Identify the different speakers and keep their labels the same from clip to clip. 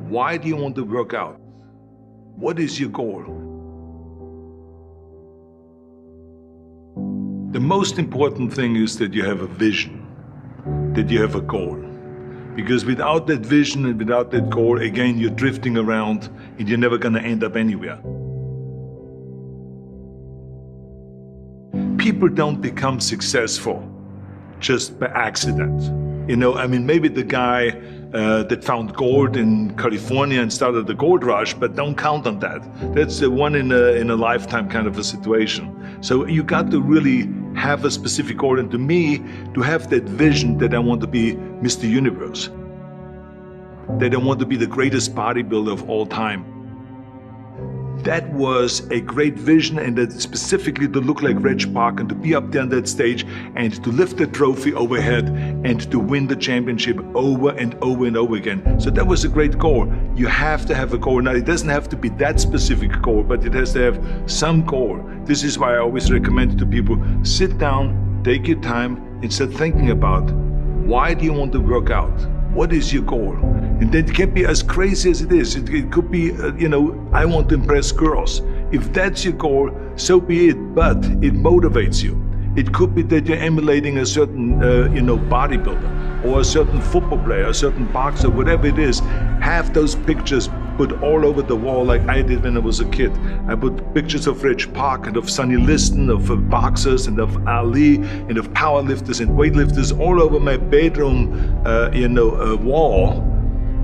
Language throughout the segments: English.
Speaker 1: Why do you want to work out? What is your goal? The most important thing is that you have a vision, that you have a goal. Because without that vision and without that goal, again, you're drifting around and you're never going to end up anywhere. People don't become successful just by accident. You know, I mean, maybe the guy that found gold in California and started the gold rush, but don't count on that. That's the one in a lifetime kind of a situation. So you got to really have a specific goal. And to me, to have that vision that I want to be Mr. Universe, that I want to be the greatest bodybuilder of all time. That was a great vision, and that specifically to look like Reg Park and to be up there on that stage and to lift the trophy overhead and to win the championship over and over and over again. So that was a great goal. You have to have a goal. Now, it doesn't have to be that specific goal, but it has to have some goal. This is why I always recommend to people, sit down, take your time, and start thinking about, why do you want to work out? What is your goal? And that can be as crazy as it is. It could be, I want to impress girls. If that's your goal, so be it, but it motivates you. It could be that you're emulating a certain, bodybuilder or a certain football player, a certain boxer, whatever it is. Have those pictures put all over the wall like I did when I was a kid. I put pictures of Reg Park and of Sonny Liston, of boxers and of Ali and of powerlifters and weightlifters all over my bedroom, wall.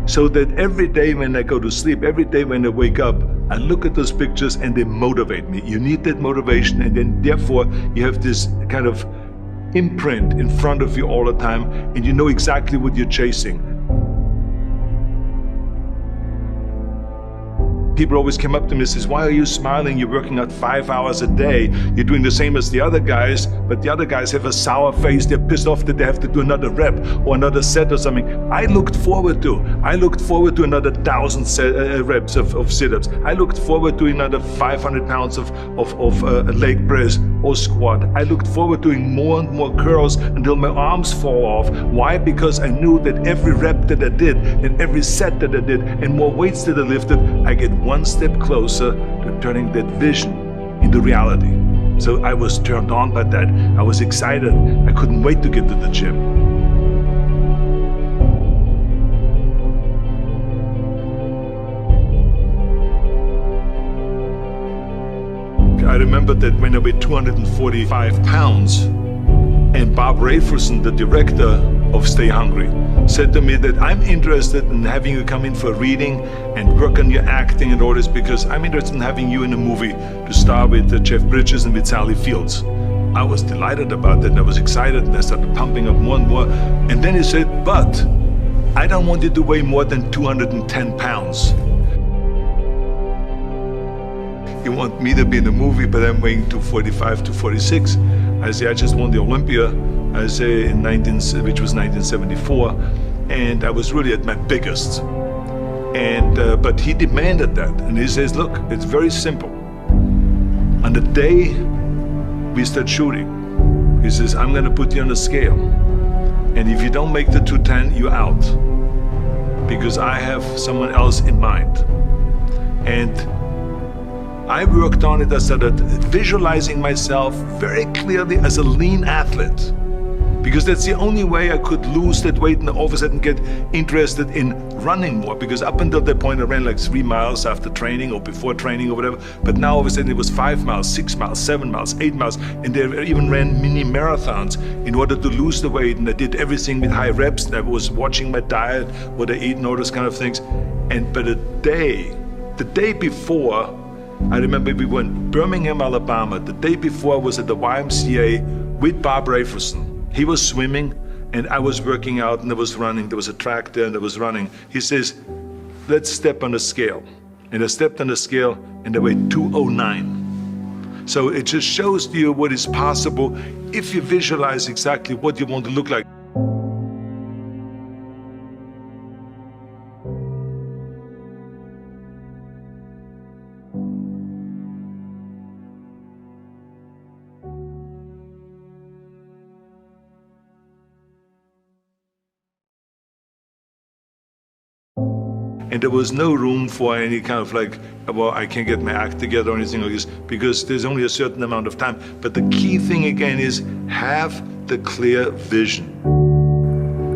Speaker 1: So that every day when I go to sleep, every day when I wake up, I look at those pictures and they motivate me. You need that motivation, and then therefore you have this kind of imprint in front of you all the time, and you know exactly what you're chasing. People always come up to me and says, why are you smiling? You're working out 5 hours a day. You're doing the same as the other guys, but the other guys have a sour face. They're pissed off that they have to do another rep or another set or something. I looked forward to another 1,000 reps of sit-ups. I looked forward to another 500 pounds of leg press or squat. I looked forward to doing more and more curls until my arms fall off. Why? Because I knew that every rep that I did and every set that I did and more weights that I lifted, I get one step closer to turning that vision into reality. So I was turned on by that. I was excited. I couldn't wait to get to the gym. I remember that when I weighed 245 pounds, and Bob Rafelson, the director of Stay Hungry, said to me that I'm interested in having you come in for a reading and work on your acting and all this, because I'm interested in having you in a movie to star with Jeff Bridges and with Sally Fields. I was delighted about that, and I was excited, and I started pumping up more and more. And then he said, but I don't want you to weigh more than 210 pounds. You want me to be in the movie, but I'm weighing 245, 246. I say, I just won the Olympia, I say, which was 1974, and I was really at my biggest. And but he demanded that, and he says, look, it's very simple. On the day we start shooting, he says, I'm gonna put you on a scale, and if you don't make the 210, you're out, because I have someone else in mind. And I worked on it. I started visualizing myself very clearly as a lean athlete, because that's the only way I could lose that weight and all of a sudden get interested in running more. Because up until that point I ran like 3 miles after training or before training or whatever, but now all of a sudden it was 5 miles, 6 miles, 7 miles, 8 miles, and they even ran mini marathons in order to lose the weight, and I did everything with high reps, and I was watching my diet, what I eat and all those kind of things. But the day before, I remember we were in Birmingham, Alabama. The day before I was at the YMCA with Bob Rafelson. He was swimming and I was working out, and I was running. There was a track there and I was running. He says, let's step on the scale. And I stepped on the scale and I weighed 209. So it just shows to you what is possible if you visualize exactly what you want to look like. And there was no room for any kind of like, well, I can't get my act together or anything like this, because there's only a certain amount of time. But the key thing again is have the clear vision.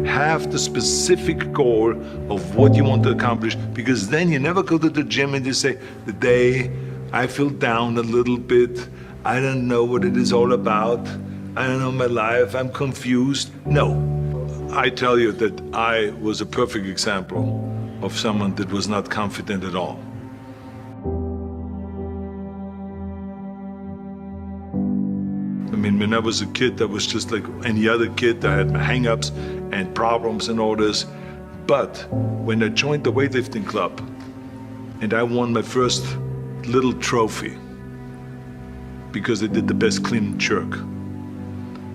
Speaker 1: Have the specific goal of what you want to accomplish, because then you never go to the gym and you say, the day I feel down a little bit, I don't know what it is all about, I don't know my life, I'm confused. No, I tell you that I was a perfect example of someone that was not confident at all. I mean, when I was a kid, I was just like any other kid. I had my hang-ups and problems and all this. But when I joined the weightlifting club and I won my first little trophy because I did the best clean and jerk,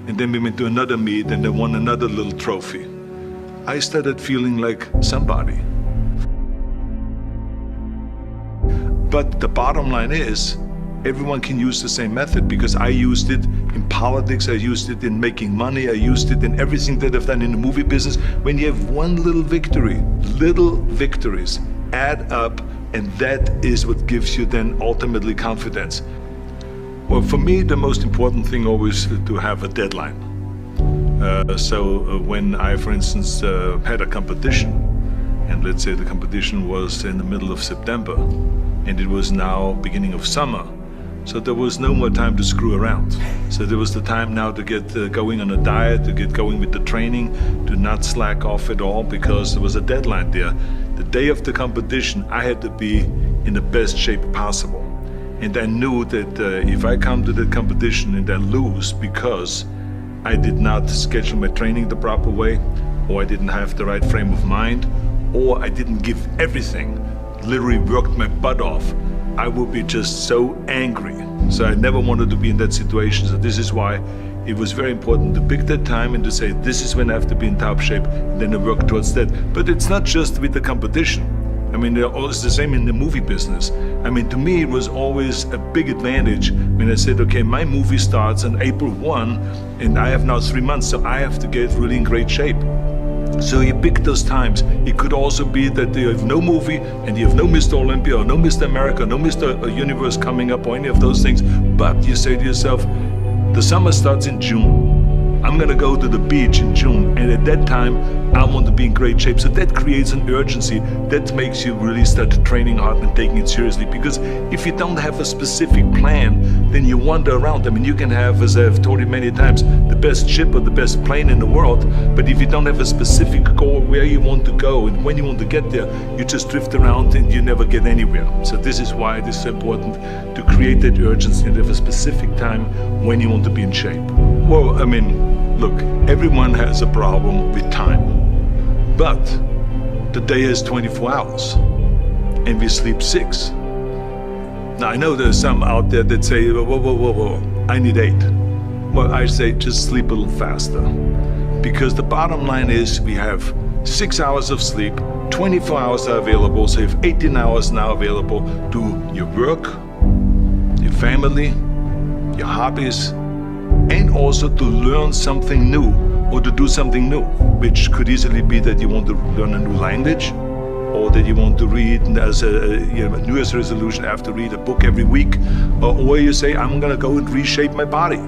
Speaker 1: and then we went to another meet and I won another little trophy, I started feeling like somebody. But the bottom line is, everyone can use the same method, because I used it in politics, I used it in making money, I used it in everything that I've done in the movie business. When you have one little victory, little victories add up, and that is what gives you then ultimately confidence. Well, for me, the most important thing always is to have a deadline. So when I, for instance, had a competition, and let's say the competition was in the middle of September, and it was now beginning of summer, so there was no more time to screw around. So there was the time now to get going on a diet, to get going with the training, to not slack off at all, because there was a deadline there. The day of the competition, I had to be in the best shape possible. And I knew that if I come to the competition and I lose because I did not schedule my training the proper way, or I didn't have the right frame of mind, or I didn't give everything, literally worked my butt off, I would be just so angry. So I never wanted to be in that situation. So this is why it was very important to pick that time and to say, this is when I have to be in top shape, and then I work towards that. But it's not just with the competition. I mean, it's the same in the movie business. I mean, to me, it was always a big advantage when I said, okay, my movie starts on April 1, and I have now 3 months, so I have to get really in great shape. So you pick those times. It could also be that you have no movie and you have no Mr. Olympia or no Mr. America, no Mr. Universe coming up or any of those things. But you say to yourself, the summer starts in June. I'm gonna go to the beach in June, and at that time I want to be in great shape. So that creates an urgency that makes you really start training hard and taking it seriously. Because if you don't have a specific plan, then you wander around. I mean, you can have, as I've told you many times, the best ship or the best plane in the world, but if you don't have a specific goal where you want to go and when you want to get there, you just drift around and you never get anywhere. So this is why it is so important to create that urgency and have a specific time when you want to be in shape. Well, I mean, look, everyone has a problem with time, but the day has 24 hours and we sleep 6. Now, I know there's some out there that say, whoa, I need 8. Well, I say just sleep a little faster, because the bottom line is we have 6 hours of sleep, 24 hours are available, so you have 18 hours now available to your work, your family, your hobbies, and also to learn something new or to do something new, which could easily be that you want to learn a new language, or that you want to read as a New Year's resolution, I have to read a book every week, or you say, I'm gonna go and reshape my body.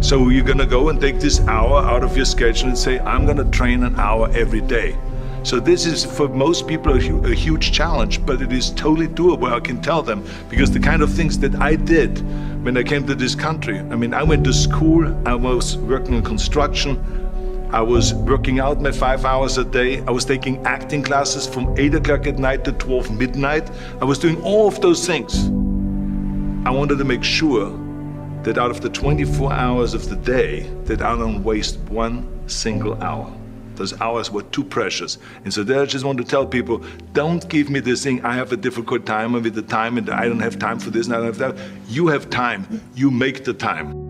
Speaker 1: So you're gonna go and take this hour out of your schedule and say, I'm gonna train an hour every day. So this is, for most people, a huge challenge, but it is totally doable, I can tell them, because the kind of things that I did when I came to this country, I mean, I went to school, I was working in construction, I was working out my 5 hours a day, I was taking acting classes from 8 o'clock at night to 12 midnight, I was doing all of those things. I wanted to make sure that out of the 24 hours of the day, that I don't waste one single hour. Those hours were too precious. And so there I just want to tell people, don't give me this thing, I have a difficult time with the time and I don't have time for this and I don't have that. You have time, you make the time.